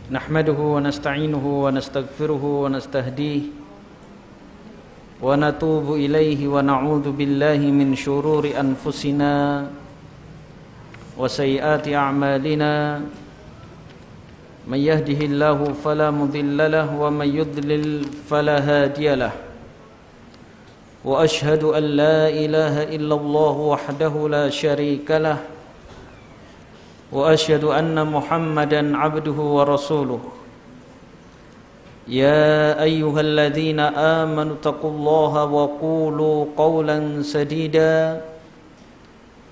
Nahmaduhu wa nasta'inuhu wa nastaghfiruhu wa nastahdihi wa natubu ilaihi wa na'udzu billahi min syururi anfusina wa sayyiati a'malina. Man yahdihillahu fala mudilla lahu wa man yudlil fala hadiya lahu. Wa ashhadu an la ilaha illallah wahdahu la syarika lahu wa asyhadu anna Muhammadan abduhu wa rasuluh. Ya ayyuhalladzina amanu taqullaha wa qulu qawlan sadida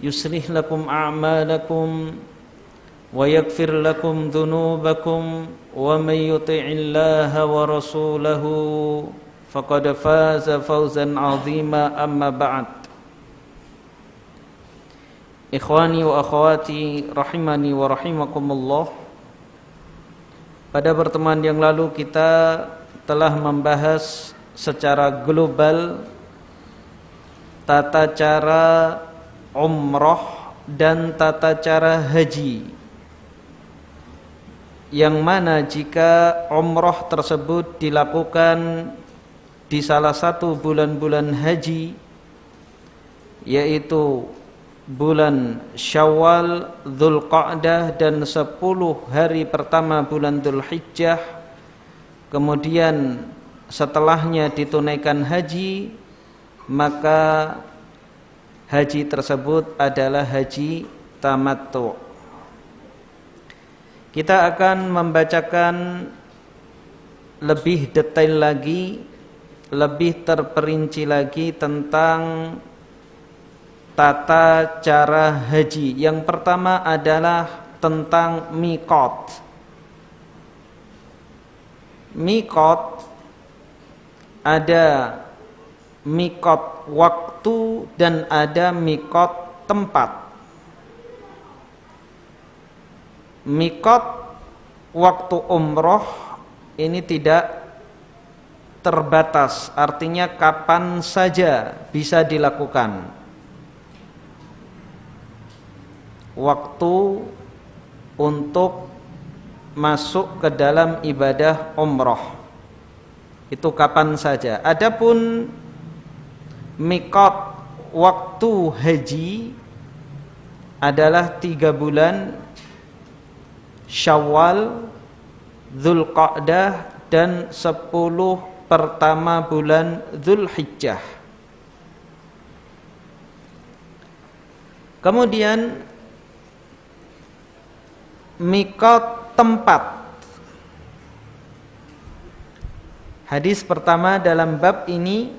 yuslih lakum a'malakum wa yaghfir lakum dhunubakum wa may yuti'illaha wa rasulahu faqad faza fawzan 'azima. Amma ba'd. Ikhwani wa akhwati rahimani wa rahimakumullah. Pada pertemuan yang lalu kita telah membahas secara global tata cara umroh dan tata cara haji, yang mana jika umroh tersebut dilakukan di salah satu bulan-bulan haji, yaitu bulan Syawal, Dzulqa'dah dan 10 hari pertama bulan Dzulhijjah, kemudian setelahnya ditunaikan haji, maka haji tersebut adalah haji tamattu. Kita akan membacakan lebih detail lagi, lebih terperinci lagi tentang tata cara haji. Yang pertama adalah tentang miqat. Miqat ada miqat waktu dan ada miqat tempat. Miqat waktu umroh ini tidak terbatas, artinya kapan saja bisa dilakukan. Waktu untuk masuk ke dalam ibadah umroh itu kapan saja. Adapun miqat waktu haji adalah 3 bulan Syawal, Dzulqa'dah dan 10 pertama bulan Dzulhijjah. Kemudian miqat tempat. Hadis pertama dalam bab ini,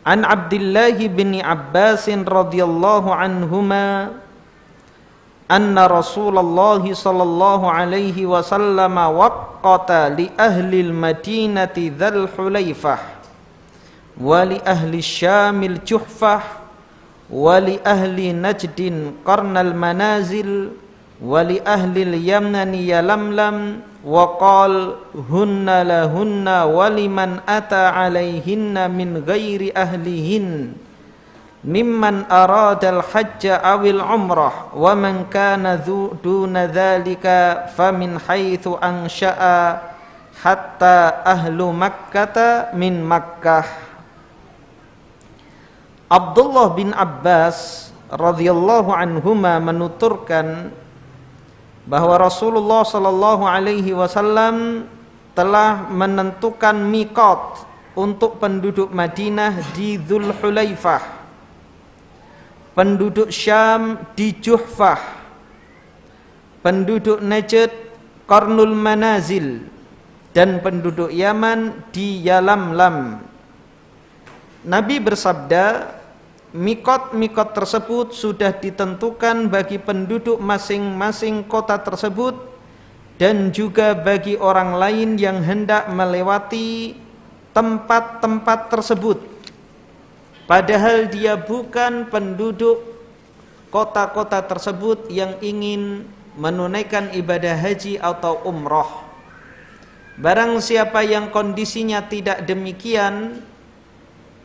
An Abdullah bin Abbas radhiyallahu anhuma anna Rasulullah sallallahu alaihi wasallam waqqata li ahli al-Madinati Dzul Hulaifah wa li ahli Syamil Juhfah wa li ahli Najdin Qarnal Manazil wali ahlil yamnani yalamlam wa qal hunna lahunna waliman ata alaihinna min ghairi ahlihin mimman aradal hajja awil umrah wa man kana duna dhalika famin haitsu ansha'a hatta ahlu makkata min Makkah. Abdullah bin Abbas radhiyallahu anhuma menuturkan bahwa Rasulullah sallallahu alaihi wasallam telah menentukan miqat untuk penduduk Madinah di Dzul Hulaifah, penduduk Syam di Juhfah, penduduk Najd Qarnul Manazil dan penduduk Yaman di Yalamlam. Nabi bersabda, miqat-miqat tersebut sudah ditentukan bagi penduduk masing-masing kota tersebut dan juga bagi orang lain yang hendak melewati tempat-tempat tersebut, padahal dia bukan penduduk kota-kota tersebut yang ingin menunaikan ibadah haji atau umroh. Barang siapa yang kondisinya tidak demikian,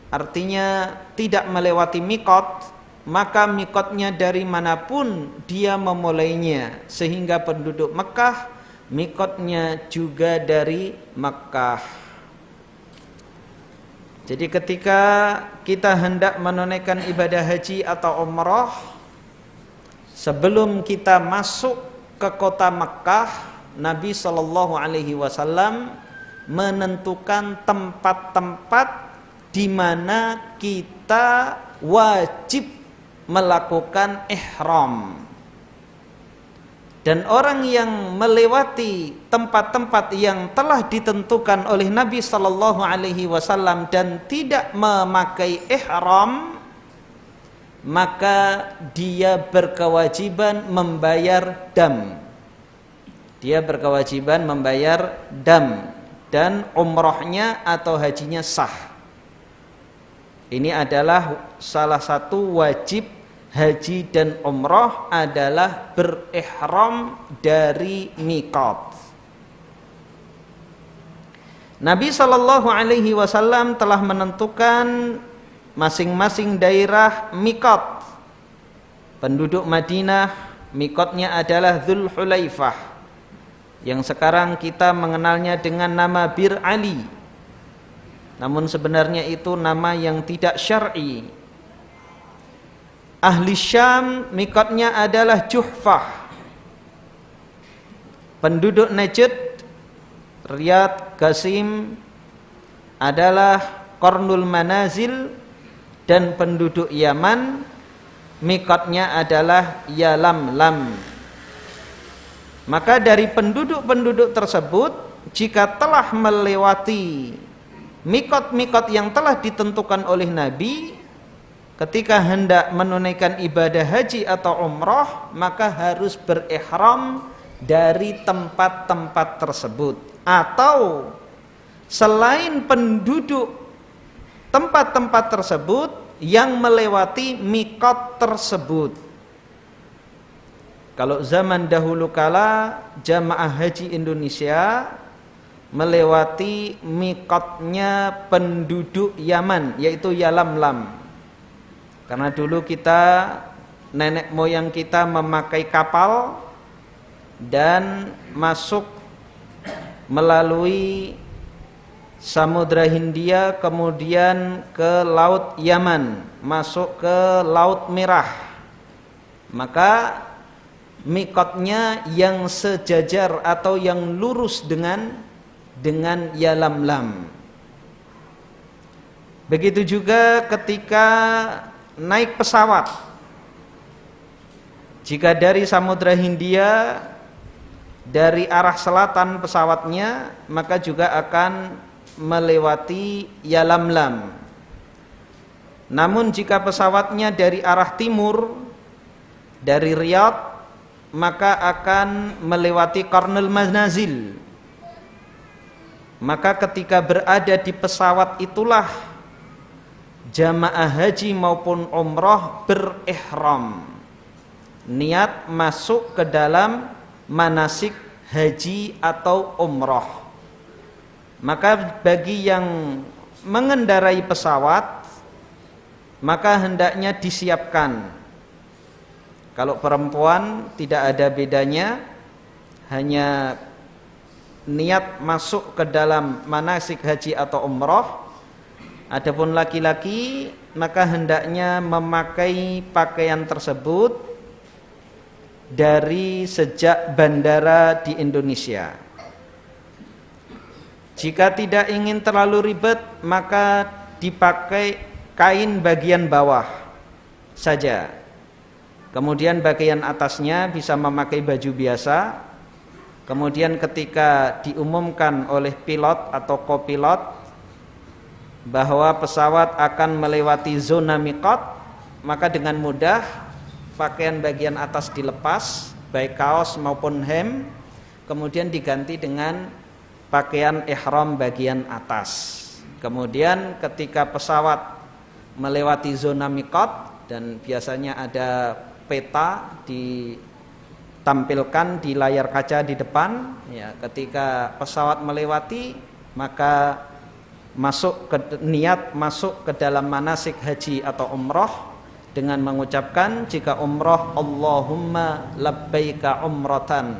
artinya tidak melewati miqat, maka miqatnya dari manapun dia memulainya, sehingga penduduk Mekah mikotnya juga dari Makkah. Jadi ketika kita hendak menunaikan ibadah haji atau umrah, sebelum kita masuk ke kota Makkah, Nabi SAW menentukan tempat-tempat di mana kita wajib melakukan ihram. Dan orang yang melewati tempat-tempat yang telah ditentukan oleh Nabi SAW dan tidak memakai ihram, maka dia berkewajiban membayar dam. Dia berkewajiban membayar dam dan umrohnya atau hajinya sah. Ini adalah salah satu wajib haji dan umrah adalah berihram dari miqat. Nabi SAW telah menentukan masing-masing daerah miqat. Penduduk Madinah miqatnya adalah Dzul Hulaifah, yang sekarang kita mengenalnya dengan nama Bir Ali. Namun sebenarnya itu nama yang tidak syar'i. Ahli Syam mikotnya adalah Juhfah. Penduduk Najd, Riyadh, Qasim adalah Qarnul Manazil. Dan penduduk Yaman mikotnya adalah Yalamlam. Maka dari penduduk-penduduk tersebut, jika telah melewati mikot-mikot yang telah ditentukan oleh Nabi, ketika hendak menunaikan ibadah haji atau umrah, maka harus berihram dari tempat-tempat tersebut. Atau selain penduduk tempat-tempat tersebut yang melewati mikot tersebut. Kalau zaman dahulu kala, jamaah haji Indonesia melewati mikotnya penduduk Yaman, yaitu Yalamlam. Karena dulu kita, nenek moyang kita memakai kapal dan masuk melalui Samudra Hindia, kemudian ke Laut Yaman, masuk ke Laut Merah. Maka mikotnya yang sejajar atau yang lurus dengan Yalamlam. Begitu juga ketika naik pesawat, jika dari Samudra Hindia, dari arah selatan pesawatnya, maka juga akan melewati Yalamlam. Namun jika pesawatnya dari arah timur, dari Riyadh, maka akan melewati Qarnul Manazil. Maka ketika berada di pesawat itulah jamaah haji maupun umrah berihram, niat masuk ke dalam manasik haji atau umrah. Maka bagi yang mengendarai pesawat, maka hendaknya disiapkan. Kalau perempuan tidak ada bedanya, hanya niat masuk ke dalam manasik haji atau umrah. Adapun laki-laki, maka hendaknya memakai pakaian tersebut dari sejak bandara di Indonesia. Jika tidak ingin terlalu ribet, maka dipakai kain bagian bawah saja. Kemudian bagian atasnya bisa memakai baju biasa. Kemudian ketika diumumkan oleh pilot atau kopilot bahwa pesawat akan melewati zona miqat, maka dengan mudah pakaian bagian atas dilepas, baik kaos maupun hem, kemudian diganti dengan pakaian ihram bagian atas. Kemudian ketika pesawat melewati zona miqat, dan biasanya ada peta ditampilkan di layar kaca di depan, ya, ketika pesawat melewati, maka niat masuk ke dalam manasik haji atau umrah dengan mengucapkan, jika umrah, Allahumma labbaika umratan,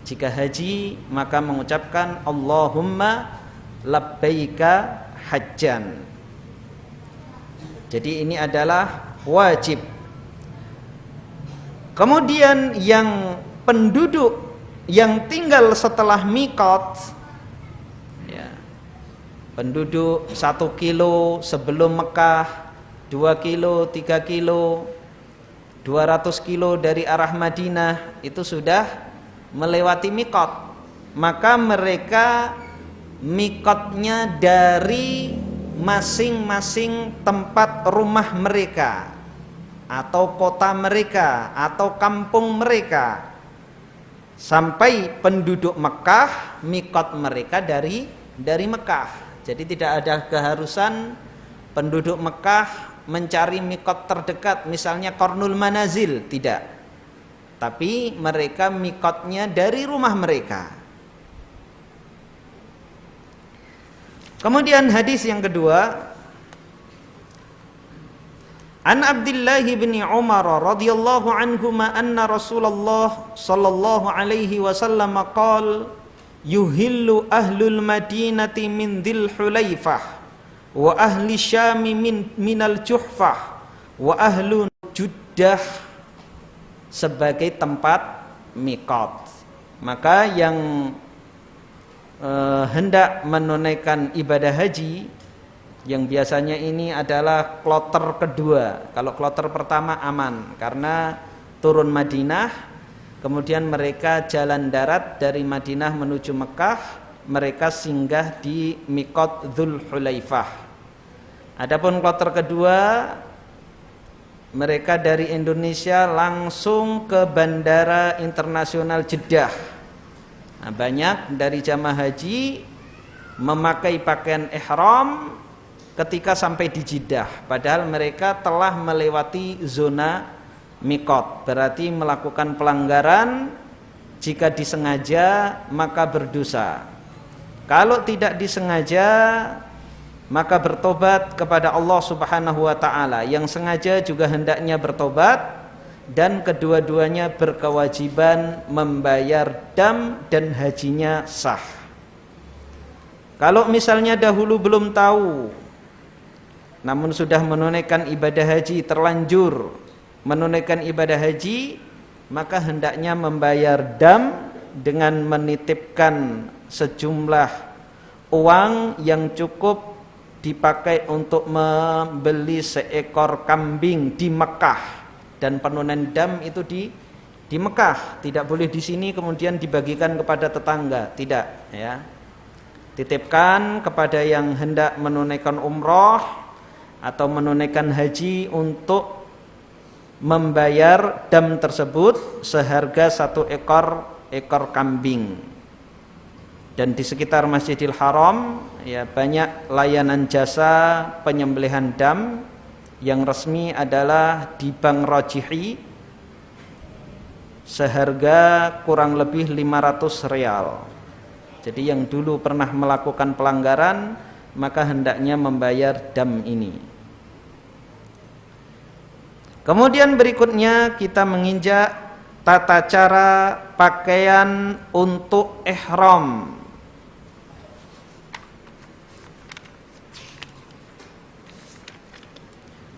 Jika haji maka mengucapkan Allahumma labbaika hajjan. Jadi ini adalah wajib. Kemudian yang penduduk yang tinggal setelah miqat, ya, penduduk 1 kilo sebelum Mekah, 2 kilo, 3 kilo, 200 kilo dari arah Madinah, itu sudah melewati miqat. Maka mereka miqatnya dari masing-masing tempat rumah mereka, atau kota mereka, atau kampung mereka. Sampai penduduk Mekah, miqat mereka dari Mekah. Jadi tidak ada keharusan penduduk Mekah mencari miqat terdekat, misalnya Qarnul Manazil, tidak. Tapi mereka miqatnya dari rumah mereka. Kemudian hadis yang kedua, An Abdullah bin Umar radhiyallahu anhuma anna Rasulullah sallallahu alaihi wasallam qala yuhillu ahlul madinati min Dzil Hulaifah wa ahli Syam minal Juhfah wa ahlu Juddah sebagai tempat miqat. Maka yang hendak menunaikan ibadah haji, yang biasanya ini adalah kloter kedua. Kalau kloter pertama aman karena turun Madinah, kemudian mereka jalan darat dari Madinah menuju Mekah, mereka singgah di miqat Dzul Hulaifah. Adapun kloter kedua, mereka dari Indonesia langsung ke Bandara Internasional Jeddah. Nah, banyak dari jamaah haji memakai pakaian ihram ketika sampai di Jeddah, padahal mereka telah melewati zona miqat, berarti melakukan pelanggaran. Jika disengaja maka berdosa, kalau tidak disengaja maka bertobat kepada Allah Subhanahu wa taala. Yang sengaja juga hendaknya bertobat, dan kedua-duanya berkewajiban membayar dam dan hajinya sah. Kalau misalnya dahulu belum tahu namun sudah menunaikan ibadah haji, terlanjur menunaikan ibadah haji, maka hendaknya membayar dam dengan menitipkan sejumlah uang yang cukup dipakai untuk membeli seekor kambing di Mekah. Dan penunaian dam itu di Mekah, tidak boleh di sini kemudian dibagikan kepada tetangga, tidak, ya. Titipkan kepada yang hendak menunaikan umroh atau menunaikan haji untuk membayar dam tersebut seharga 1 ekor kambing. Dan di sekitar Masjidil Haram, ya, banyak layanan jasa penyembelihan dam. Yang resmi adalah di Bank Rajihi seharga kurang lebih 500 rial. Jadi yang dulu pernah melakukan pelanggaran maka hendaknya membayar dam ini. Kemudian berikutnya kita menginjak tata cara pakaian untuk ihram.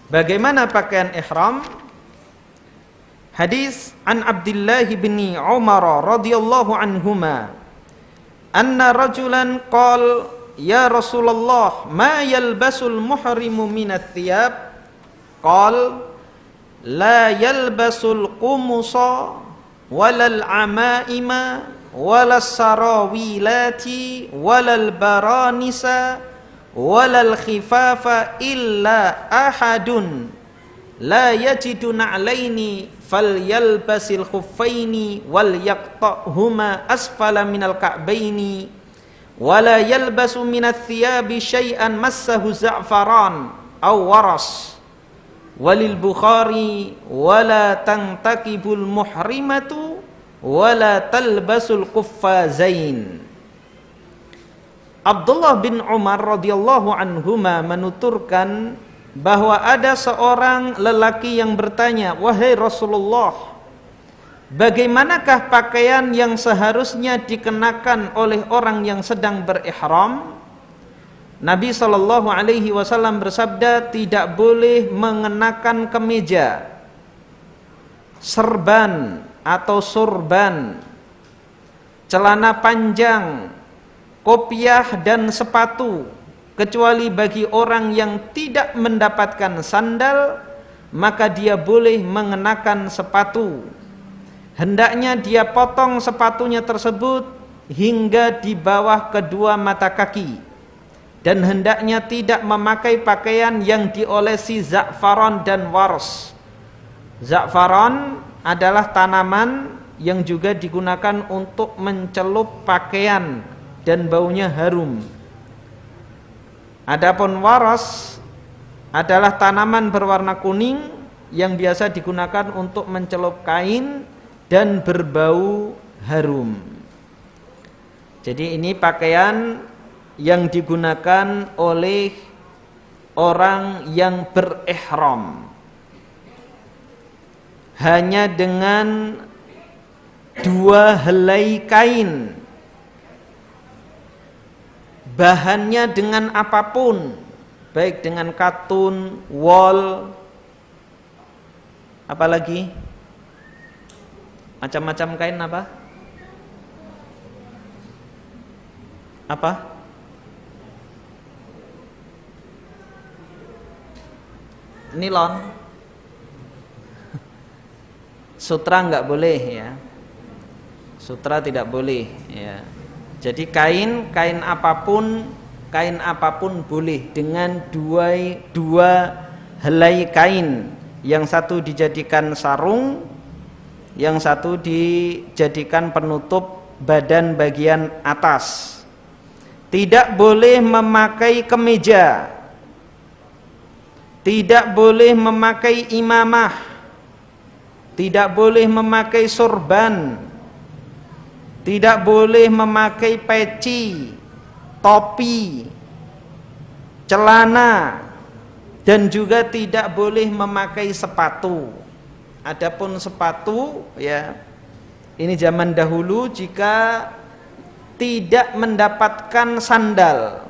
Bagaimana pakaian ihram? Hadis an Abdullah bin Umar radhiyallahu anhuma anna rajulan qala ya Rasulullah ma yalbasul muhrimu minat thiyab? Qala la yalbasul qumusa walal amaima walas sarawilati walal baranisa walal khifafa illa ahadun la yajidu na'laini falyalbasil khuffaini wal yaqta'huma asfala minal ka'baini wala yalbasu minat thiyabi syai'an massahu za'faran aw waras. Walil Bukhari wala tangtakibul muhrimatu wala talbasul quffazain. Abdullah bin Umar radhiyallahu anhuma menuturkan bahwa ada seorang lelaki yang bertanya, wahai Rasulullah, bagaimanakah pakaian yang seharusnya dikenakan oleh orang yang sedang berihram? Nabi SAW bersabda, tidak boleh mengenakan kemeja, serban atau surban, celana panjang, kopiah dan sepatu, kecuali bagi orang yang tidak mendapatkan sandal, maka dia boleh mengenakan sepatu. Hendaknya dia potong sepatunya tersebut hingga di bawah kedua mata kaki, dan hendaknya tidak memakai pakaian yang diolesi za'faron dan wars. Za'faron adalah tanaman yang juga digunakan untuk mencelup pakaian dan baunya harum. Adapun waras adalah tanaman berwarna kuning yang biasa digunakan untuk mencelup kain dan berbau harum. Jadi ini pakaian yang digunakan oleh orang yang berihram, hanya dengan 2 helai kain, bahannya dengan apapun, baik dengan katun, wol, apalagi macam-macam kain apa nilon. Sutra enggak boleh ya, sutra tidak boleh ya. Jadi kain apapun boleh dengan dua helai kain, yang satu dijadikan sarung, yang satu dijadikan penutup badan bagian atas. Tidak boleh memakai kemeja, tidak boleh memakai imamah, tidak boleh memakai sorban, tidak boleh memakai peci, topi, celana, dan juga tidak boleh memakai sepatu. Adapun sepatu ya, ini zaman dahulu jika tidak mendapatkan sandal.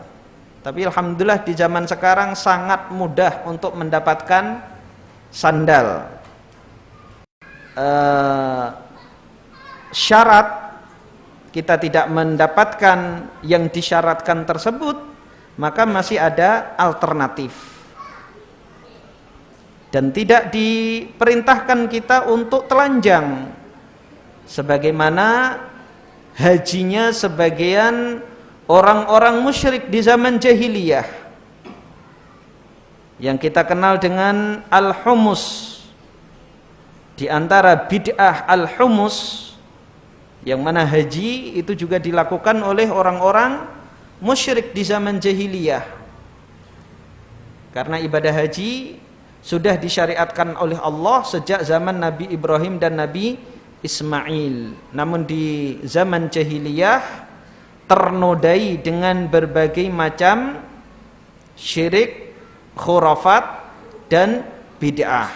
Tapi alhamdulillah di zaman sekarang sangat mudah untuk mendapatkan sandal. Syarat kita tidak mendapatkan yang disyaratkan tersebut, maka masih ada alternatif. Dan tidak diperintahkan kita untuk telanjang, sebagaimana hajinya sebagian orang-orang musyrik di zaman jahiliyah yang kita kenal dengan al-humus. Di antara bid'ah al-humus, yang mana haji itu juga dilakukan oleh orang-orang musyrik di zaman jahiliyah, karena ibadah haji sudah disyariatkan oleh Allah sejak zaman Nabi Ibrahim dan Nabi Ismail. Namun di zaman jahiliyah ternodai dengan berbagai macam syirik, khurafat, dan bid'ah.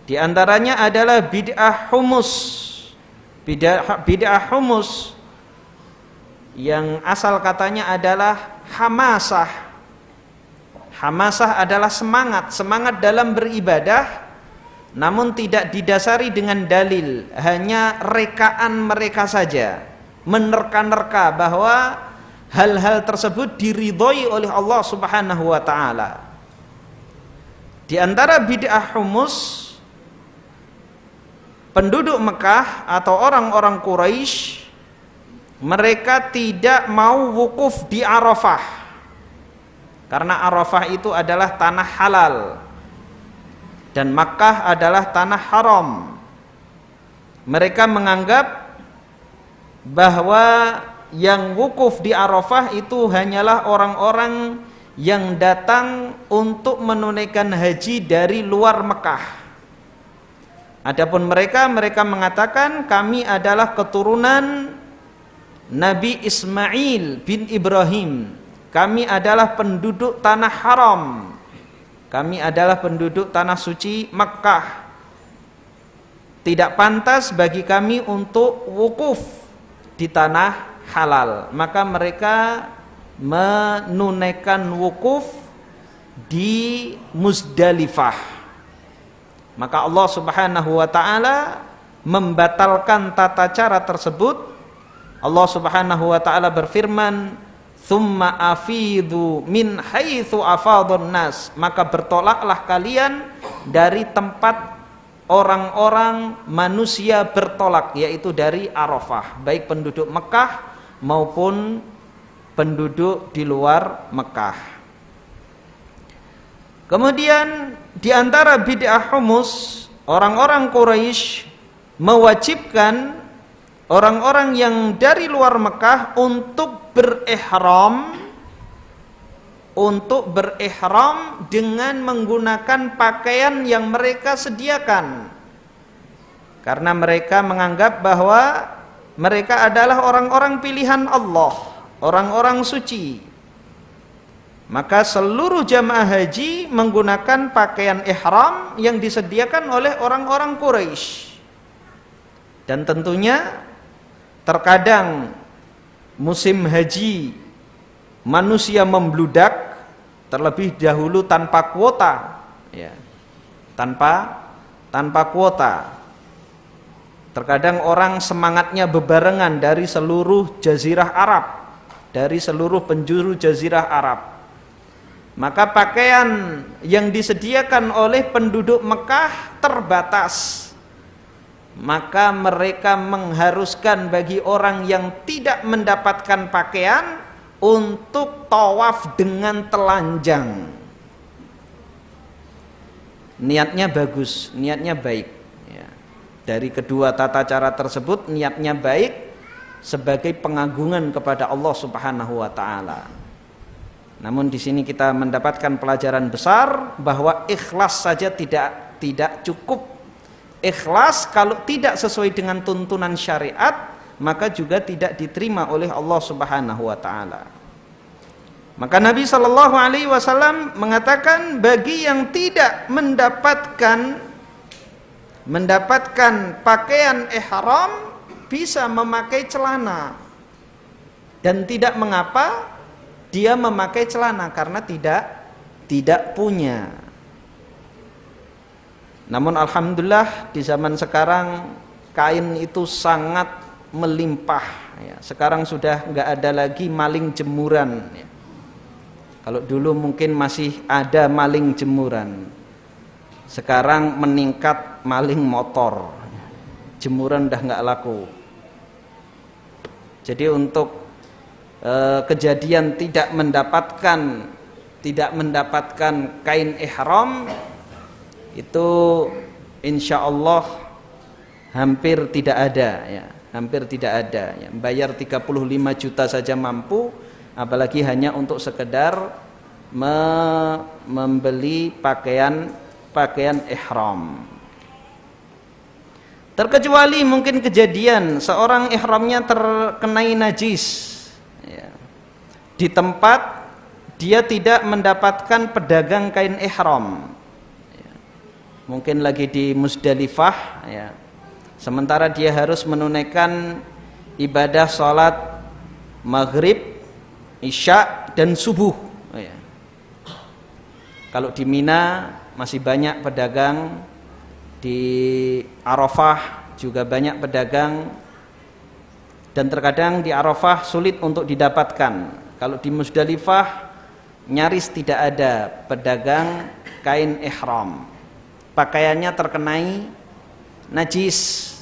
Di antaranya adalah bid'ah humus. Bid'ah humus yang asal katanya adalah hamasah. Hamasah adalah semangat dalam beribadah, namun tidak didasari dengan dalil, hanya rekaan mereka saja, menerka-nerka bahwa hal-hal tersebut diridhoi oleh Allah Subhanahu wa taala. Di antara bid'ah humus, penduduk Mekah atau orang-orang Quraisy, mereka tidak mau wukuf di Arafah, karena Arafah itu adalah tanah halal dan Makkah adalah tanah haram. Mereka menganggap bahwa yang wukuf di Arafah itu hanyalah orang-orang yang datang untuk menunaikan haji dari luar Mekah. Adapun mereka mengatakan kami adalah keturunan Nabi Ismail bin Ibrahim. Kami adalah penduduk tanah haram. Kami adalah penduduk tanah suci Makkah. tidak pantas bagi kami untuk wukuf di tanah halal, maka mereka menunaikan wukuf di Muzdalifah. Maka Allah Subhanahu wa taala membatalkan tata cara tersebut. Allah Subhanahu wa taala berfirman, "Tsumma afidu min haitsu afadun nas." Maka bertolaklah kalian dari tempat orang-orang manusia bertolak, yaitu dari Arafah, baik penduduk Mekah maupun penduduk di luar Mekah. Kemudian di antara bid'ah humus, orang-orang Quraisy mewajibkan orang-orang yang dari luar Mekah untuk berihram dengan menggunakan pakaian yang mereka sediakan, karena mereka menganggap bahwa mereka adalah orang-orang pilihan Allah, orang-orang suci. Maka seluruh jamaah haji menggunakan pakaian ihram yang disediakan oleh orang-orang Quraisy. Dan tentunya terkadang musim haji manusia membludak, terlebih dahulu tanpa kuota, ya, tanpa kuota. Terkadang orang semangatnya bebarengan dari seluruh jazirah Arab, dari seluruh penjuru jazirah Arab. Maka pakaian yang disediakan oleh penduduk Mekah terbatas. Maka mereka mengharuskan bagi orang yang tidak mendapatkan pakaian untuk tawaf dengan telanjang. Niatnya bagus, niatnya baik, ya. Dari kedua tata cara tersebut niatnya baik sebagai pengagungan kepada Allah Subhanahu wa taala. Namun di sini kita mendapatkan pelajaran besar bahwa ikhlas saja tidak cukup. Ikhlas kalau tidak sesuai dengan tuntunan syariat, maka juga tidak diterima oleh Allah Subhanahu wa taala. Maka Nabi sallallahu alaihi wasallam mengatakan, bagi yang tidak mendapatkan pakaian ihram bisa memakai celana, dan tidak mengapa dia memakai celana karena tidak punya. Namun alhamdulillah di zaman sekarang kain itu sangat melimpah, ya. Sekarang sudah nggak ada lagi maling jemuran, ya. Kalau dulu mungkin masih ada maling jemuran, sekarang meningkat maling motor. Jemuran udah nggak laku. Jadi untuk kejadian tidak mendapatkan kain ihram itu insya Allah hampir tidak ada, ya. Hampir tidak ada, ya. Bayar 35 juta saja mampu, apalagi hanya untuk sekedar membeli pakaian ihram. Terkecuali mungkin kejadian seorang ihramnya terkenai najis, ya. Di tempat dia tidak mendapatkan pedagang kain ihram, ya. Mungkin lagi di Muzdalifah, ya. Sementara dia harus menunaikan ibadah sholat maghrib, isya, dan subuh, ya. Kalau di Mina masih banyak pedagang, di Arafah juga banyak pedagang, dan terkadang di Arafah sulit untuk didapatkan. Kalau di Muzdalifah nyaris tidak ada pedagang kain ihram, pakaiannya terkenai najis.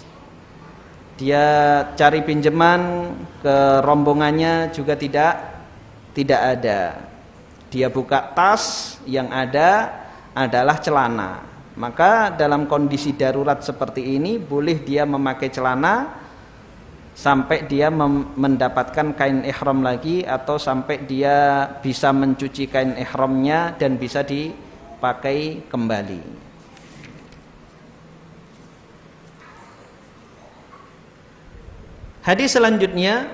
Dia cari pinjaman ke rombongannya juga tidak ada. Dia buka tas, yang ada adalah celana. Maka dalam kondisi darurat seperti ini boleh dia memakai celana sampai dia mendapatkan kain ihram lagi, atau sampai dia bisa mencuci kain ihramnya dan bisa dipakai kembali. Hadis selanjutnya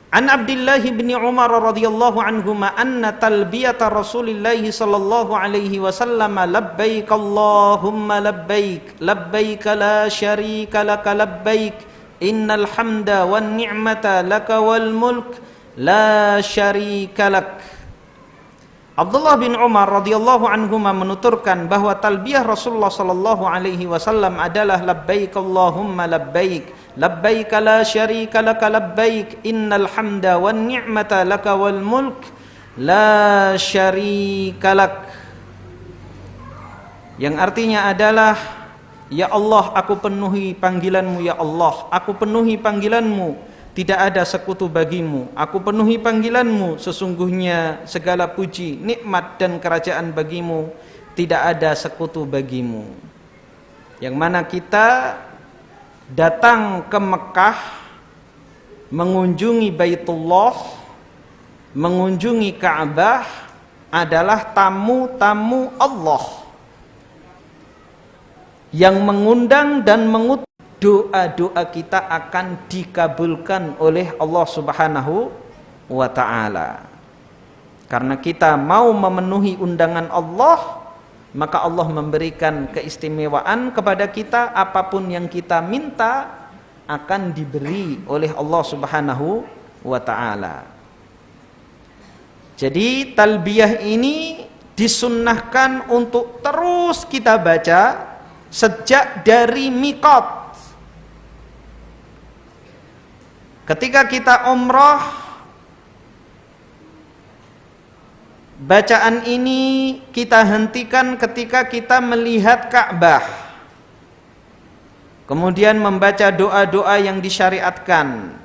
An Abdullah bin Umar radhiyallahu anhuma anna talbiyata Rasulillah sallallahu alaihi wasallam labbaik Allahumma labbaik labbaik la syarika laka labbaik innal hamda wan ni'mata laka wal mulk la syarika lak. Abdullah bin Umar radhiyallahu anhuma menuturkan bahwa talbiyah Rasulullah sallallahu alaihi wasallam adalah labbaik Allahumma labbaik labbaik la syarika laka labbaik innal hamda wan ni'mata laka wal mulk la syarika lak, yang artinya adalah ya Allah, aku penuhi panggilanmu, ya Allah, aku penuhi panggilanmu, tidak ada sekutu bagimu. Aku penuhi panggilanmu, sesungguhnya segala puji, nikmat dan kerajaan bagimu, tidak ada sekutu bagimu. Yang mana kita datang ke Mekah, mengunjungi Baitullah, mengunjungi Ka'bah adalah tamu-tamu Allah yang mengundang dan mengutus. Doa-doa kita akan dikabulkan oleh Allah Subhanahu wa ta'ala. Karena kita mau memenuhi undangan Allah, maka Allah memberikan keistimewaan kepada kita. Apapun yang kita minta akan diberi oleh Allah Subhanahu wa ta'ala. Jadi talbiyah ini disunnahkan untuk terus kita baca sejak dari miqat. Ketika kita umrah, bacaan ini kita hentikan ketika kita melihat Ka'bah. Kemudian membaca doa-doa yang disyariatkan.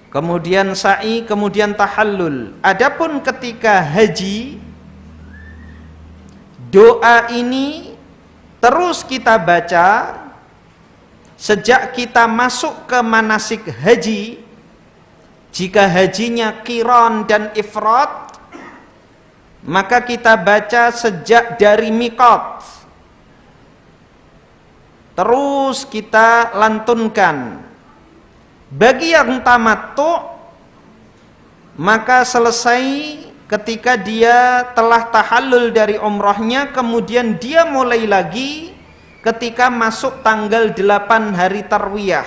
Kemudian sa'i, kemudian tahallul. Adapun ketika haji, doa ini terus kita baca sejak kita masuk ke manasik haji. Jika hajinya qiran dan ifrad, maka kita baca sejak dari miqat, terus kita lantunkan. Bagi yang tamattu, maka selesai ketika dia telah tahallul dari umrahnya, kemudian dia mulai lagi ketika masuk tanggal 8 hari tarwiyah.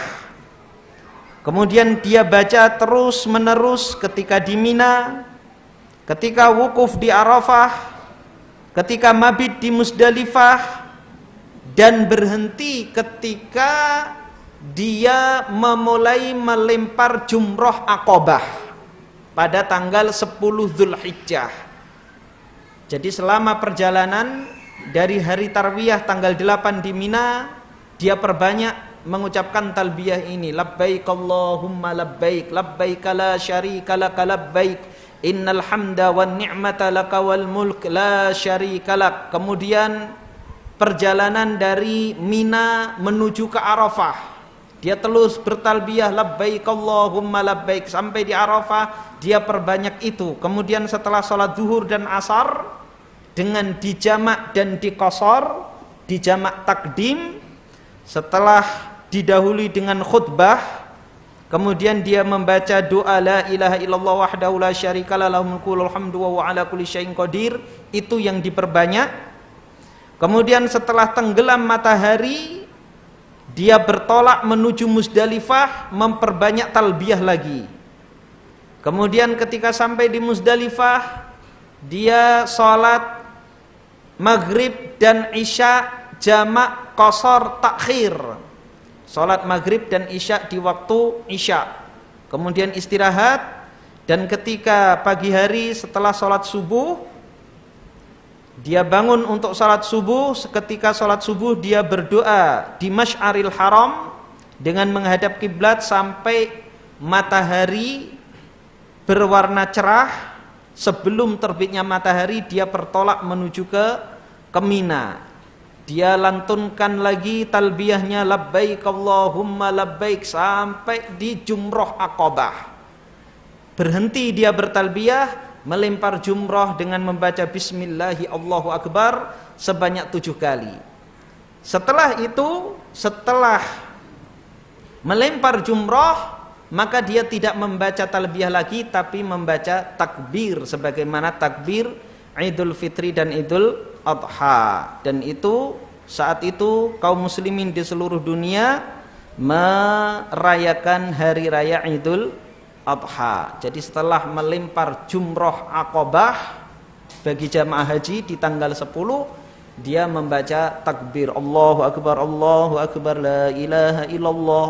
Kemudian dia baca terus menerus ketika di Mina, ketika wukuf di Arafah, ketika mabit di Musdalifah, dan berhenti ketika dia memulai melempar jumrah Aqabah pada tanggal 10 Dzulhijjah. Jadi selama perjalanan dari hari tarwiyah tanggal 8 di Mina, dia perbanyak mengucapkan talbiyah ini, labbaik Allahumma labbaik labbaik la syarika laka labbaik innal hamda wan ni'mata laka wal mulk la syarika lak. Kemudian perjalanan dari Mina menuju ke Arafah, dia terus bertalbiyah labbaik Allahumma labbaik sampai di Arafah, dia perbanyak itu. Kemudian setelah sholat zuhur dan asar, dengan dijamak dan diqasar, dijamak takdim, setelah didahului dengan khutbah, kemudian dia membaca doa la ilaha illallah wahdahu la syarikalah lahul mulku wal hamdu wa huwa ala kulli syai'in qadir, itu yang diperbanyak. Kemudian setelah tenggelam matahari, dia bertolak menuju Musdalifah, memperbanyak talbiyah lagi. Kemudian ketika sampai di Musdalifah, dia sholat maghrib dan isya jamak qasar takhir. Sholat maghrib dan isya di waktu isya. Kemudian istirahat, dan ketika pagi hari setelah sholat subuh, dia bangun untuk sholat subuh. Ketika sholat subuh dia berdoa di Masy'aril Haram dengan menghadap kiblat sampai matahari berwarna cerah. Sebelum terbitnya matahari dia bertolak menuju ke Mina. Dia lantunkan lagi talbiyahnya labbaik Allahumma labbaik sampai di jumrah Aqabah. Berhenti dia bertalbiyah, melempar jumrah dengan membaca bismillahi Allahu Akbar sebanyak 7 kali. Setelah itu, setelah melempar jumrah, maka dia tidak membaca talbiyah lagi tapi membaca takbir sebagaimana takbir Idul Fitri dan Idul Adha. Dan itu saat itu kaum muslimin di seluruh dunia merayakan hari raya Idul Adha. Jadi setelah melempar jumroh Aqabah bagi jamaah haji di tanggal 10, dia membaca takbir Allahu Akbar, la ilaha illallah,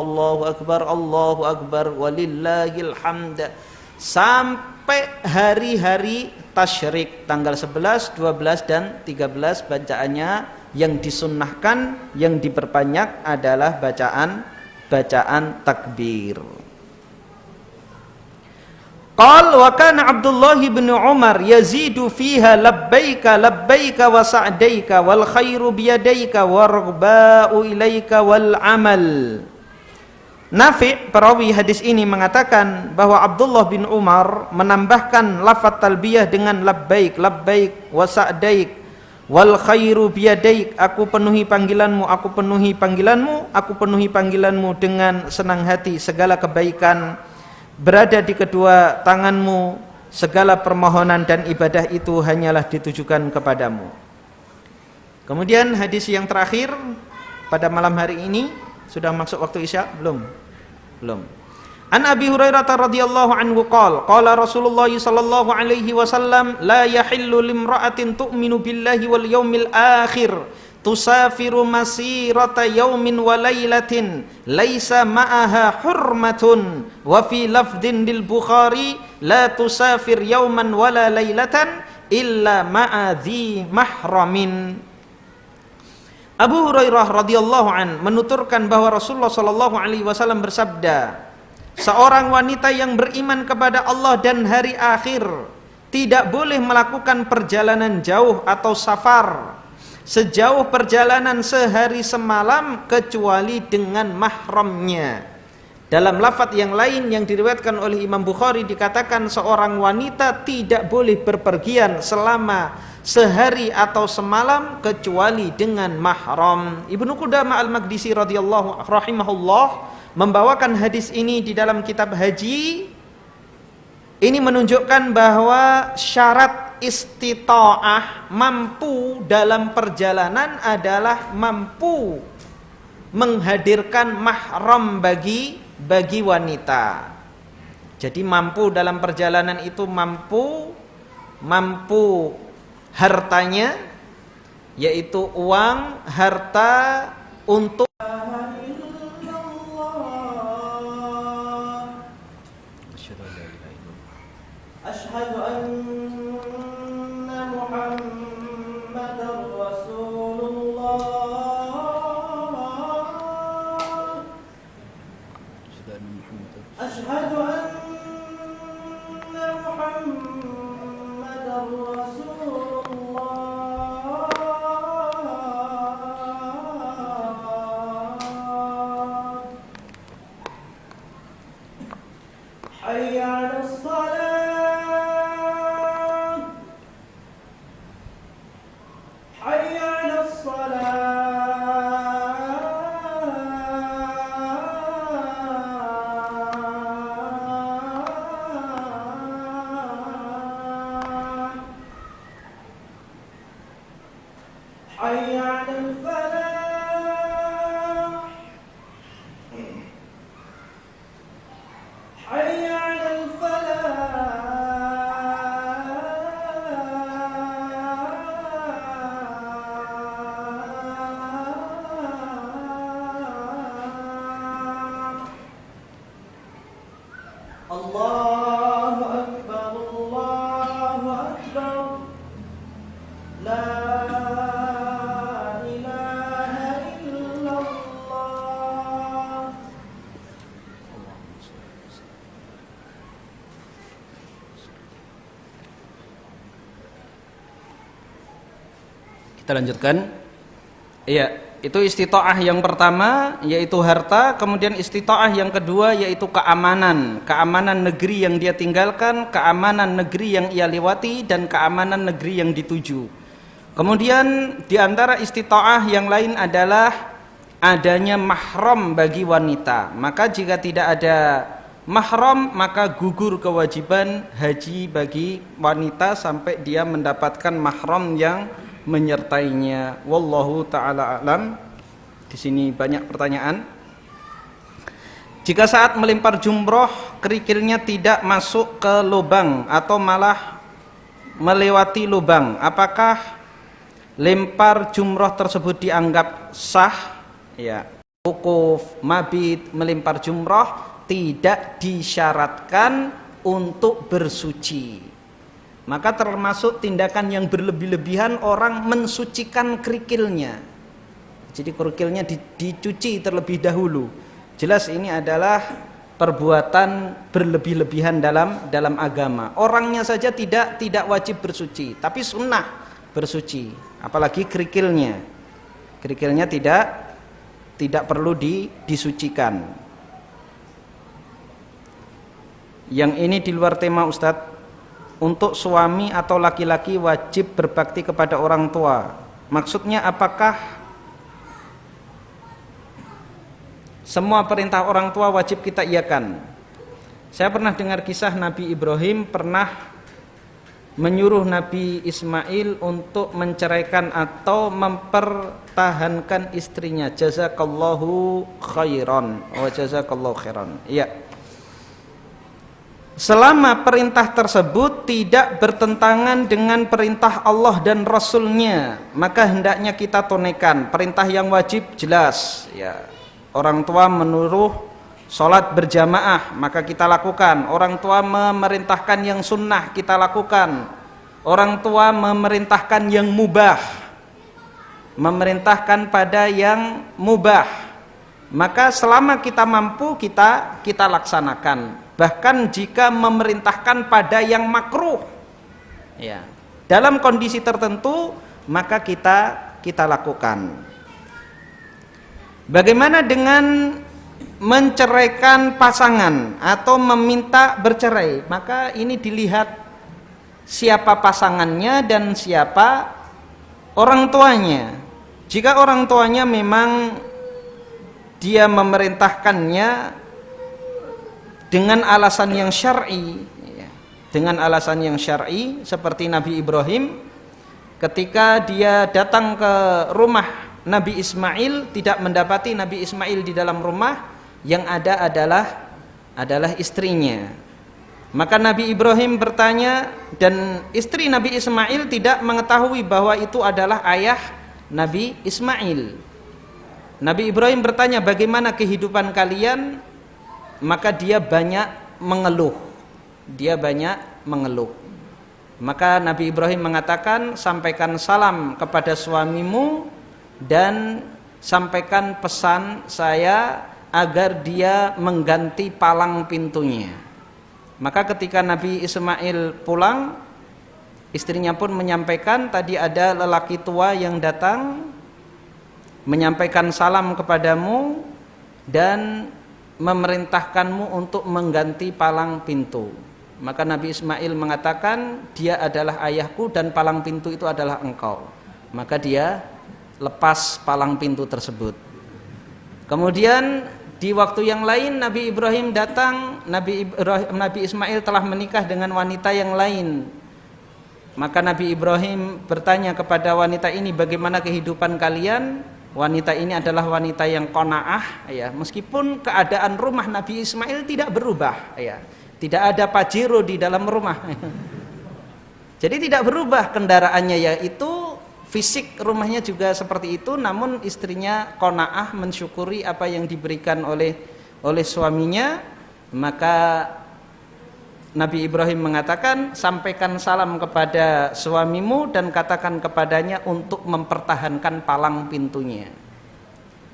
Allahu Akbar, walillahil hamd, sampai hari-hari tasyrik tanggal 11, 12 dan 13. Bacaannya yang disunnahkan, yang diperbanyak adalah bacaan takbir. Qal wa kana Abdullah bin Umar yazidu fiha labbaika labbaika wa sa'daika wal khairu biyadaika warghba'u ilaika wal amal. Nafi' perawi hadis ini mengatakan bahwa Abdullah bin Umar menambahkan lafaz talbiyah dengan labbaik labbaik wa sa'daik wal khairu biyadaik, aku penuhi panggilanmu, aku penuhi panggilanmu, aku penuhi panggilanmu dengan senang hati, segala kebaikan berada di kedua tanganmu, segala permohonan dan ibadah itu hanyalah ditujukan kepadamu. Kemudian hadis yang terakhir pada malam hari ini, sudah masuk waktu Isya? Belum. An Abi Hurairah radhiyallahu anhu qala Rasulullah sallallahu alaihi wasallam la yahillu limra'atin tu'minu billahi wal yaumil akhir tusafiru masirata yaumin wa lailatin laisa ma'aha hurmatun, wa fi lafdin lil Bukhari la tusafir yauman wala lailatan illa ma'a dhi mahramin. Abu Hurairah radhiyallahu an menuturkan bahwa Rasulullah sallallahu alaihi wasallam bersabda, seorang wanita yang beriman kepada Allah dan hari akhir tidak boleh melakukan perjalanan jauh atau safar sejauh perjalanan sehari semalam kecuali dengan mahramnya. Dalam lafaz yang lain yang diriwayatkan oleh Imam Bukhari dikatakan seorang wanita tidak boleh berpergian selama sehari atau semalam kecuali dengan mahram. Ibnu Qudamah Al-Maqdisi radhiyallahu rahimahullah membawakan hadis ini di dalam kitab haji. Ini menunjukkan bahwa syarat istita'ah, mampu dalam perjalanan, adalah mampu menghadirkan mahram bagi wanita. Jadi mampu dalam perjalanan itu mampu hartanya, yaitu uang, harta untuk Asyhadu anna Muhammadar Rasulullah. Asyhadu anna Muhammadar Rasulullah. Hayya 'alas shalah. Allahu Akbar, Allahu Akbar, la ilaha illallah. Kita lanjutkan. Iya, itu istita'ah yang pertama yaitu harta, kemudian istita'ah yang kedua yaitu keamanan negeri yang dia tinggalkan, keamanan negeri yang ia lewati, dan keamanan negeri yang dituju. Kemudian di antara istita'ah yang lain adalah adanya mahram bagi wanita. Maka jika tidak ada mahram, maka gugur kewajiban haji bagi wanita sampai dia mendapatkan mahram yang menyertainya. Wallahu taala alam. Di sini banyak pertanyaan. Jika saat melempar jumroh kerikilnya tidak masuk ke lubang atau malah melewati lubang, apakah lempar jumroh tersebut dianggap sah? Ya, wukuf, mabit, melempar jumroh tidak disyaratkan untuk bersuci. Maka termasuk tindakan yang berlebih-lebihan orang mensucikan kerikilnya. Jadi kerikilnya dicuci terlebih dahulu. Jelas ini adalah perbuatan berlebih-lebihan dalam agama. Orangnya saja tidak wajib bersuci, tapi sunnah bersuci. Apalagi kerikilnya. Kerikilnya tidak perlu disucikan. Yang ini di luar tema, Ustadz. Untuk suami atau laki-laki wajib berbakti kepada orang tua. Maksudnya apakah semua perintah orang tua wajib kita iakan? Saya pernah dengar kisah Nabi Ibrahim pernah menyuruh Nabi Ismail untuk menceraikan atau mempertahankan istrinya. Jazakallahu khairan wa jazakallahu khairan. Iya. Selama perintah tersebut tidak bertentangan dengan perintah Allah dan Rasulnya, maka hendaknya kita tunaikan. Perintah yang wajib jelas, ya. Orang tua menyuruh sholat berjamaah, maka kita lakukan. Orang tua memerintahkan yang sunnah, kita lakukan. Orang tua memerintahkan yang mubah, memerintahkan pada yang mubah, maka selama kita mampu kita laksanakan. Bahkan jika memerintahkan pada yang makruh, ya, dalam kondisi tertentu, maka kita lakukan. Bagaimana dengan menceraikan pasangan atau meminta bercerai? Maka ini dilihat siapa pasangannya dan siapa orang tuanya. Jika orang tuanya memang dia memerintahkannya dengan alasan yang syar'i, ya, dengan alasan yang syar'i, seperti Nabi Ibrahim ketika dia datang ke rumah Nabi Ismail, tidak mendapati Nabi Ismail di dalam rumah, yang ada adalah istrinya. Maka Nabi Ibrahim bertanya, dan istri Nabi Ismail tidak mengetahui bahwa itu adalah ayah Nabi Ismail. Nabi Ibrahim bertanya, bagaimana kehidupan kalian? Maka dia banyak mengeluh. Maka Nabi Ibrahim mengatakan, sampaikan salam kepada suamimu dan sampaikan pesan saya agar dia mengganti palang pintunya. Maka ketika Nabi Ismail pulang, istrinya pun menyampaikan, tadi ada lelaki tua yang datang menyampaikan salam kepadamu dan memerintahkanmu untuk mengganti palang pintu. Maka Nabi Ismail mengatakan, dia adalah ayahku dan palang pintu itu adalah engkau. Maka dia lepas palang pintu tersebut. Kemudian di waktu yang lain Nabi Ibrahim datang, Nabi Ismail telah menikah dengan wanita yang lain. Maka Nabi Ibrahim bertanya kepada wanita ini, bagaimana kehidupan kalian? Wanita ini adalah wanita yang qanaah, ya, meskipun keadaan rumah Nabi Ismail tidak berubah, ya. Tidak ada pajero di dalam rumah. Jadi tidak berubah kendaraannya, yaitu fisik rumahnya juga seperti itu, namun istrinya qanaah, mensyukuri apa yang diberikan oleh suaminya. Maka Nabi Ibrahim mengatakan, sampaikan salam kepada suamimu dan katakan kepadanya untuk mempertahankan palang pintunya.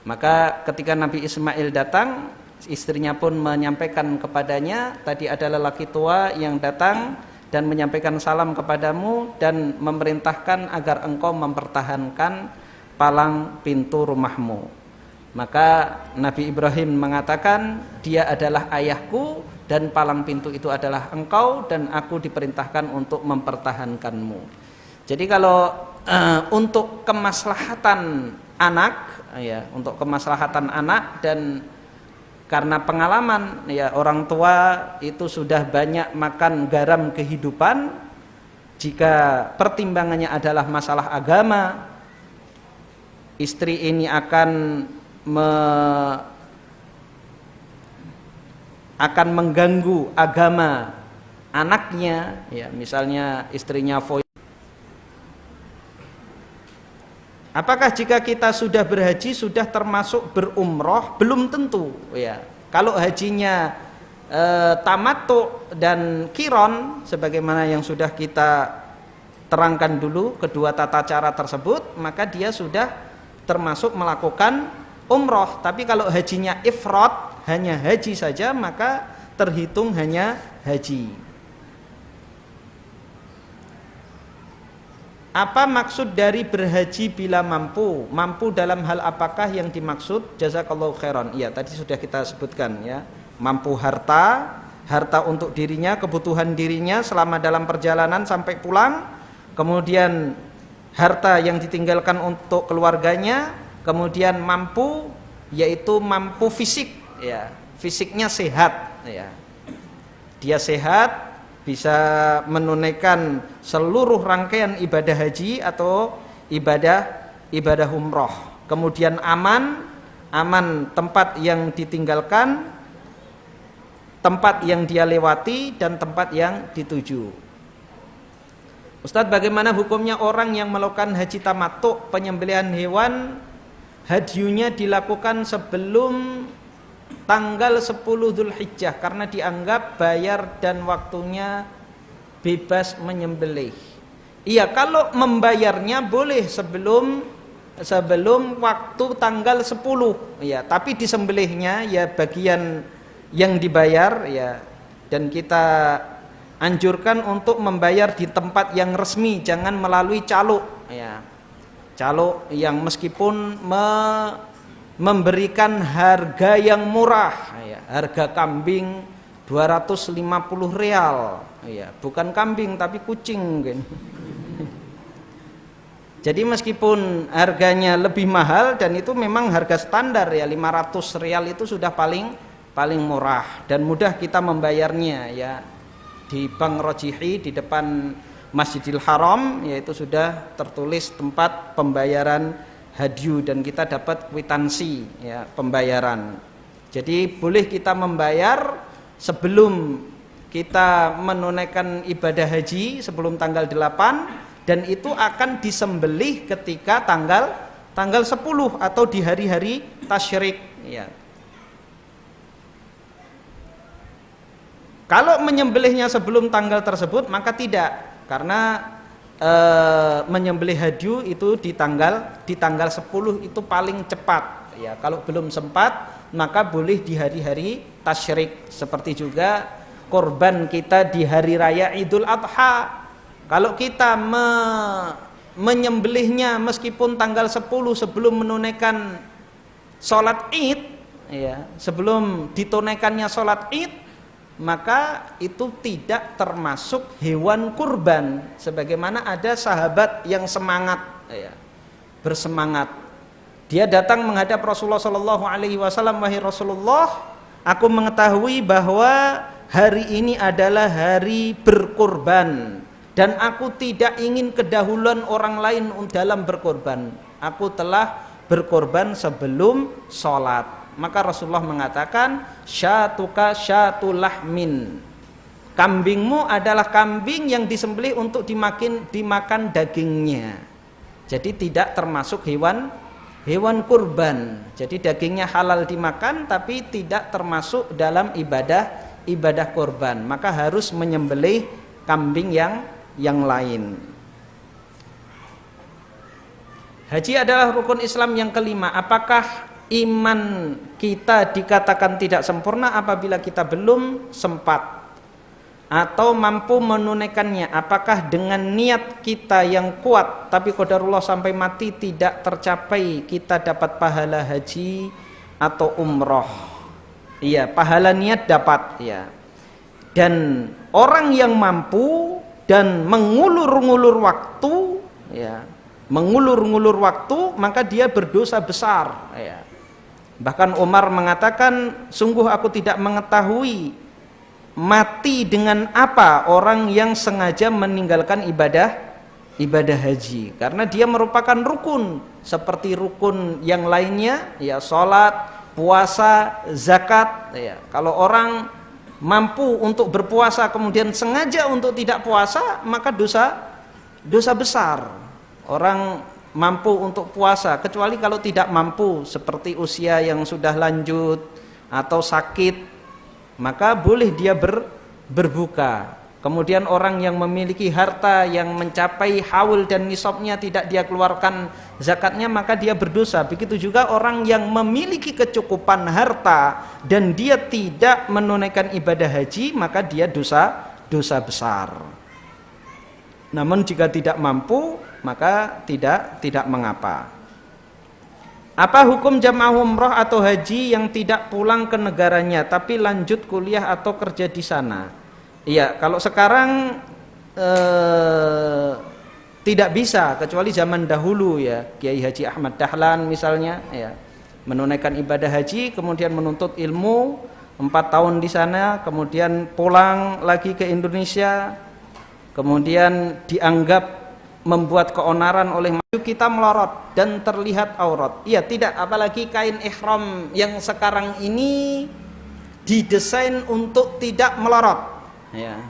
Maka ketika Nabi Ismail datang, istrinya pun menyampaikan kepadanya, tadi ada lelaki tua yang datang dan menyampaikan salam kepadamu dan memerintahkan agar engkau mempertahankan palang pintu rumahmu. Maka Nabi Ibrahim mengatakan, dia adalah ayahku dan palang pintu itu adalah engkau, dan aku diperintahkan untuk mempertahankanmu. Jadi kalau untuk kemaslahatan anak, ya, untuk kemaslahatan anak dan karena pengalaman ya, orang tua itu sudah banyak makan garam kehidupan. Jika pertimbangannya adalah masalah agama, istri ini akan mengganggu agama anaknya ya, misalnya istrinya apakah jika kita sudah berhaji sudah termasuk berumroh? Belum tentu ya. Kalau hajinya tamattu dan kiron sebagaimana yang sudah kita terangkan dulu kedua tata cara tersebut, maka dia sudah termasuk melakukan umroh. Tapi kalau hajinya ifrad, hanya haji saja, maka terhitung hanya haji. Apa maksud dari berhaji bila mampu? Mampu dalam hal apakah yang dimaksud? Jazakallahu khairan. Iya, tadi sudah kita sebutkan ya. Mampu harta untuk dirinya, kebutuhan dirinya selama dalam perjalanan sampai pulang, kemudian harta yang ditinggalkan untuk keluarganya, kemudian mampu yaitu mampu fisik ya, fisiknya sehat ya. Dia sehat, bisa menunaikan seluruh rangkaian ibadah haji atau ibadah umroh. Kemudian aman tempat yang ditinggalkan, tempat yang dia lewati, dan tempat yang dituju. Ustadz, bagaimana hukumnya orang yang melakukan haji tamattu, penyembelihan hewan hadyunya dilakukan sebelum tanggal 10 Dzulhijjah karena dianggap bayar dan waktunya bebas menyembelih. Iya, kalau membayarnya boleh sebelum waktu tanggal 10 ya, tapi disembelihnya ya bagian yang dibayar ya, dan kita anjurkan untuk membayar di tempat yang resmi, jangan melalui caluk ya. Caluk yang meskipun memberikan harga yang murah ya, harga kambing 250 real ya, bukan kambing tapi kucing mungkin. Jadi meskipun harganya lebih mahal, dan itu memang harga standar ya, 500 real itu sudah paling murah dan mudah kita membayarnya ya. Di Bank Rojihi di depan Masjidil Haram yaitu sudah tertulis tempat pembayaran hadyu dan kita dapat kwitansi ya pembayaran. Jadi boleh kita membayar sebelum kita menunaikan ibadah haji, sebelum tanggal 8, dan itu akan disembelih ketika tanggal 10 atau di hari-hari tasyrik ya. Kalau menyembelihnya sebelum tanggal tersebut maka tidak, karena menyembelih hadyu itu di tanggal 10 itu paling cepat ya. Kalau belum sempat maka boleh di hari-hari tasyrik. Seperti juga korban kita di hari raya Idul Adha, kalau kita menyembelihnya meskipun tanggal 10 sebelum menunaikan sholat id ya, sebelum ditunaikannya sholat id, maka itu tidak termasuk hewan kurban. Sebagaimana ada sahabat yang semangat ya, bersemangat, dia datang menghadap Rasulullah Shallallahu Alaihi Wasallam, wahai Rasulullah, aku mengetahui bahwa hari ini adalah hari berkurban dan aku tidak ingin kedahuluan orang lain dalam berkorban. Aku telah berkorban sebelum sholat. Maka Rasulullah mengatakan, syatuka syatul lahmin, kambingmu adalah kambing yang disembelih untuk dimakan dagingnya. Jadi tidak termasuk hewan kurban. Jadi dagingnya halal dimakan tapi tidak termasuk dalam ibadah kurban. Maka harus menyembelih kambing yang lain. Haji adalah rukun Islam yang kelima. Apakah iman kita dikatakan tidak sempurna apabila kita belum sempat atau mampu menunaikannya? Apakah dengan niat kita yang kuat tapi qadarullah sampai mati tidak tercapai, kita dapat pahala haji atau umroh? Iya, pahala niat dapat ya. Dan orang yang mampu dan mengulur-ngulur waktu ya, mengulur-ngulur waktu, maka dia berdosa besar ya. Bahkan Umar mengatakan, sungguh aku tidak mengetahui mati dengan apa orang yang sengaja meninggalkan ibadah haji, karena dia merupakan rukun seperti rukun yang lainnya, ya, salat, puasa, zakat, ya. Kalau orang mampu untuk berpuasa kemudian sengaja untuk tidak puasa, maka dosa besar. Orang mampu untuk puasa, kecuali kalau tidak mampu seperti usia yang sudah lanjut atau sakit, maka boleh dia berbuka. Kemudian orang yang memiliki harta yang mencapai haul dan nisabnya tidak dia keluarkan zakatnya, maka dia berdosa. Begitu juga orang yang memiliki kecukupan harta dan dia tidak menunaikan ibadah haji, maka dia dosa besar. Namun jika tidak mampu, maka tidak mengapa. Apa hukum jamaah umroh atau haji yang tidak pulang ke negaranya tapi lanjut kuliah atau kerja di sana? Iya, kalau sekarang tidak bisa, kecuali zaman dahulu, ya, Kiai Haji Ahmad Dahlan misalnya, ya, menunaikan ibadah haji kemudian menuntut ilmu 4 tahun di sana, kemudian pulang lagi ke Indonesia, kemudian dianggap membuat keonaran oleh manusia, kita melorot dan terlihat aurat. Iya, tidak, apalagi kain ihram yang sekarang ini didesain untuk tidak melorot. Ya,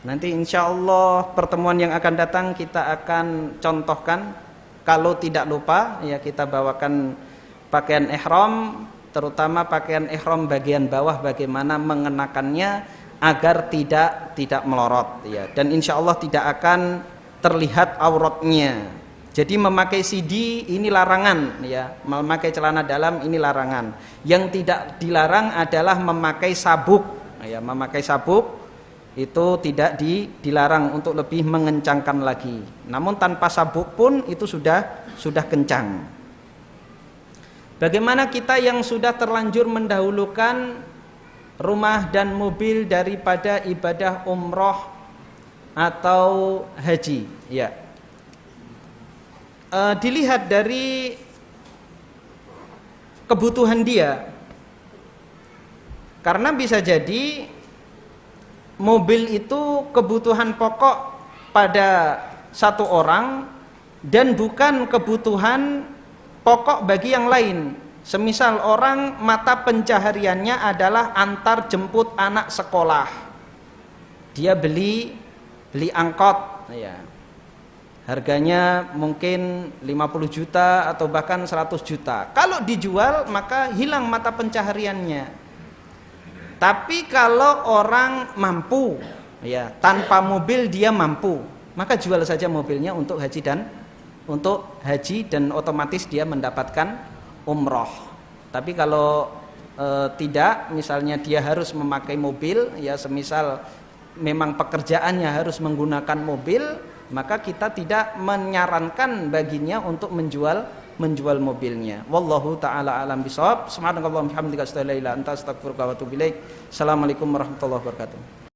nanti insya Allah pertemuan yang akan datang kita akan contohkan. Kalau tidak lupa, ya, kita bawakan pakaian ihram, terutama pakaian ihram bagian bawah, bagaimana mengenakannya agar tidak melorot, ya, dan insya Allah tidak akan terlihat auratnya. Jadi memakai CD ini larangan, ya, memakai celana dalam ini larangan. Yang tidak dilarang adalah memakai sabuk. Ya, memakai sabuk itu tidak dilarang untuk lebih mengencangkan lagi. Namun tanpa sabuk pun itu sudah kencang. Bagaimana kita yang sudah terlanjur mendahulukan rumah dan mobil daripada ibadah umroh atau haji? Ya, dilihat dari kebutuhan dia. Karena bisa jadi mobil itu kebutuhan pokok pada satu orang dan bukan kebutuhan pokok bagi yang lain. Semisal orang mata pencahariannya adalah antar jemput anak sekolah, dia beli angkot, ya, harganya mungkin 50 juta atau bahkan 100 juta. Kalau dijual maka hilang mata pencahariannya. Tapi kalau orang mampu, ya, tanpa mobil dia mampu, maka jual saja mobilnya untuk haji dan otomatis dia mendapatkan umroh. Tapi kalau tidak, misalnya dia harus memakai mobil, ya, semisal memang pekerjaannya harus menggunakan mobil, maka kita tidak menyarankan baginya untuk menjual mobilnya. Wallahu taala alam bisawab. Subhanakallahumma wa bihamdika asyhadu an la ilaha illa anta astaghfiruka wa atubu ilaik. Assalamualaikum warahmatullahi wabarakatuh.